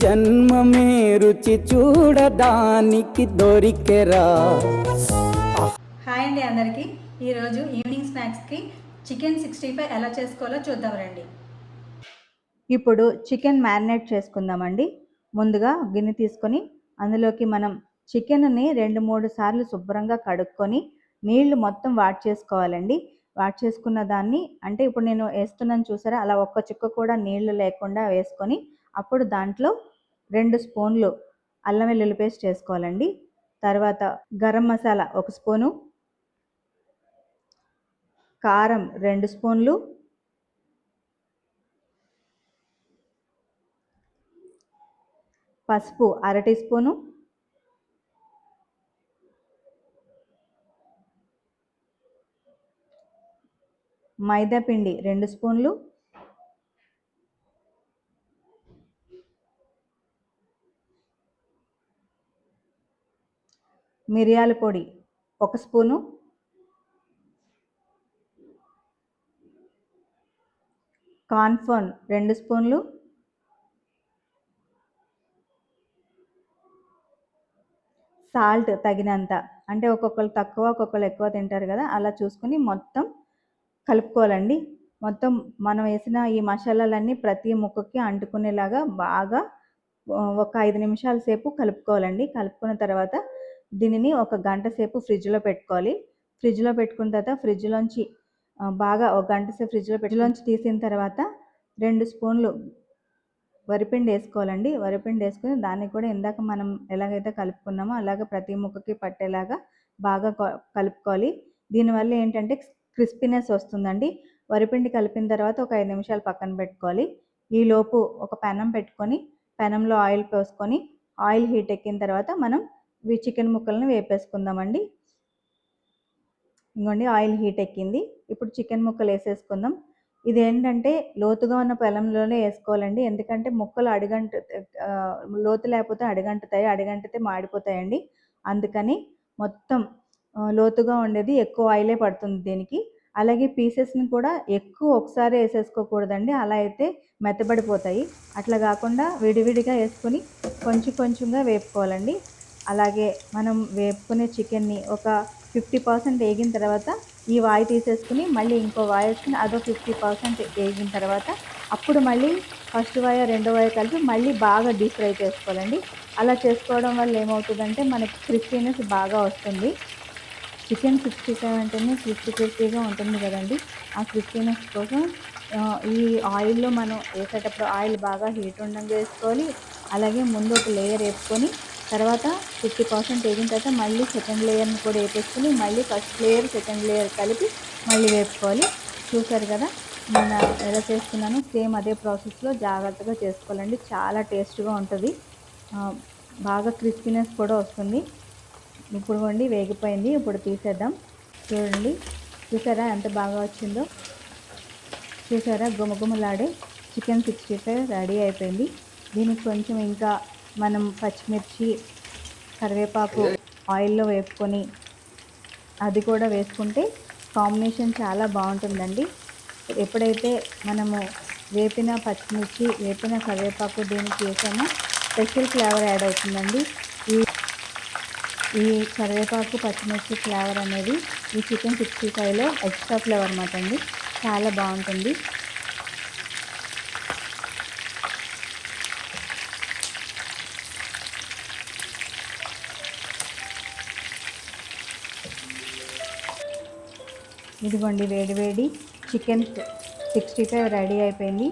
జన్మమే రుచి చూడడానికి దొరికెరా. హాయ్ అండి అందరికీ. ఈరోజు ఈవినింగ్ స్నాక్స్కి చికెన్ 65 ఎలా చేసుకోవాలో చూద్దాం రండి. ఇప్పుడు చికెన్ మ్యారినేట్ చేసుకుందామండి. ముందుగా గిన్నె తీసుకొని అందులోకి మనం చికెన్ని 2-3 సార్లు శుభ్రంగా కడుక్కొని నీళ్లు మొత్తం వాట్ చేసుకోవాలండి. వాట్ చేసుకున్న దాన్ని అంటే ఇప్పుడు నేను వేస్తున్నాను చూసారా, అలా ఒక్క చుక్క కూడా నీళ్లు లేకుండా వేసుకొని అప్పుడు దాంట్లో 2 స్పూన్లు అల్లం వెల్లుల్లి పేస్ట్ చేసుకోవాలండి. తర్వాత గరం మసాలా 1 స్పూను, కారం 2 స్పూన్లు, పసుపు 1/2 టీ స్పూను, మైదా పిండి 2 స్పూన్లు, మిరియాల పొడి 1 స్పూను, కార్న్ఫ్లోర్ 2 స్పూన్లు, సాల్ట్ తగినంత, అంటే ఒక్కొక్కరు తక్కువ ఒక్కొక్కరు ఎక్కువ తింటారు కదా, అలా చూసుకుని మొత్తం కలుపుకోవాలండి. మొత్తం మనం వేసిన ఈ మసాలాలన్నీ ప్రతి ముక్కకి అంటుకునేలాగా బాగా ఒక 5 నిమిషాల సేపు కలుపుకోవాలండి. కలుపుకున్న తర్వాత దీనిని ఒక గంట సేపు ఫ్రిడ్జ్లో పెట్టుకోవాలి. ఫ్రిడ్జ్లో పెట్టుకున్న తర్వాత ఫ్రిడ్జ్లోంచి బాగా ఒక గంట సేపు ఫ్రిడ్జ్లోంచి తీసిన తర్వాత 2 స్పూన్లు వరిపిండి వేసుకోవాలండి. వరిపిండి వేసుకుని దాన్ని కూడా ఇందాక మనం ఎలాగైతే కలుపుకున్నామో అలాగ ప్రతి ముక్కకి పట్టేలాగా బాగా కలుపుకోవాలి. దీనివల్ల ఏంటంటే క్రిస్పీనెస్ వస్తుందండి. వరిపిండి కలిపిన తర్వాత ఒక 5 నిమిషాలు పక్కన పెట్టుకోవాలి. ఈలోపు ఒక పెనం పెట్టుకొని పెనంలో ఆయిల్ పోసుకొని ఆయిల్ హీట్ ఎక్కిన తర్వాత మనం ఈ చికెన్ ముక్కలను వేపేసుకుందామండి. ఇంకోండి ఆయిల్ హీట్ ఎక్కింది. ఇప్పుడు చికెన్ ముక్కలు వేసేసుకుందాం. ఇదేంటంటే లోతుగా ఉన్న పెనంలోనే వేసుకోవాలండి. ఎందుకంటే ముక్కలు లోతు లేకపోతే అడుగంటుతాయి, అడుగంటితే మాడిపోతాయండి. అందుకని మొత్తం లోతుగా ఉండేది ఎక్కువ ఆయిలే పడుతుంది దీనికి. అలాగే పీసెస్ని కూడా ఎక్కువ ఒకసారి వేసేసుకోకూడదండి, అలా అయితే మెత్తబడిపోతాయి. అట్లా కాకుండా విడివిడిగా వేసుకొని కొంచెం కొంచెంగా వేపుకోవాలండి. అలాగే మనం వేపుకునే చికెన్ని ఒక 50% వేగిన తర్వాత ఈ వాయి తీసేసుకుని మళ్ళీ ఇంకో వాయి వేసుకుని అదో 50% వేగిన తర్వాత అప్పుడు మళ్ళీ ఫస్ట్ వాయ రెండో వాయ కలిపి మళ్ళీ బాగా డీప్ ఫ్రై చేసుకోవాలండి. అలా చేసుకోవడం వల్ల ఏమవుతుందంటే మనకి క్రిస్పీనెస్ బాగా వస్తుంది. చికెన్ 65 అంటేనే క్రిస్పీగా ఉంటుంది కదండి. ఆ క్రిస్పీనెస్ కోసం ఈ ఆయిల్లో మనం వేసేటప్పుడు ఆయిల్ బాగా హీట్ ఉండగా వేసుకోవాలి. అలాగే ముందు ఒక లేయర్ వేసుకొని తర్వాత 50% వేగిన తర్వాత మళ్ళీ సెకండ్ లేయర్ని కూడా వేపేసుకుని మళ్ళీ ఫస్ట్ లేయర్ సెకండ్ లేయర్ కలిపి మళ్ళీ వేపుకోవాలి. చూసారు కదా నేను ఎలా చేస్తున్నాను, సేమ్ అదే ప్రాసెస్లో జాగ్రత్తగా చేసుకోవాలండి. చాలా టేస్ట్గా ఉంటుంది, బాగా క్రిస్పీనెస్ కూడా వస్తుంది. ఇప్పుడు వండి వేగిపోయింది. ఇప్పుడు తీసేద్దాం. చూడండి, చూసారా ఎంత బాగా వచ్చిందో. చూసారా గుమగుమలాడే చికెన్ 65 రెడీ అయిపోయింది. దీనికి కొంచెం ఇంకా మనం పచ్చిమిర్చి కరివేపాకు ఆయిల్లో వేపుకొని అది కూడా వేసుకుంటే కాంబినేషన్ చాలా బాగుంటుందండి. ఎప్పుడైతే మనము వేపిన పచ్చిమిర్చి వేపిన కరివేపాకు దీనికి వేసామో స్పెషల్ ఫ్లేవర్ యాడ్ అవుతుందండి. ఈ కరివేపాకు పచ్చిమిర్చి ఫ్లేవర్ అనేది ఈ చికెన్ 65లో ఎక్స్ట్రా ఫ్లేవర్ అన్నమాట అండి, చాలా బాగుంటుంది. ఇదిగోండి వేడి వేడి చికెన్ 65 రెడీ అయిపోయింది.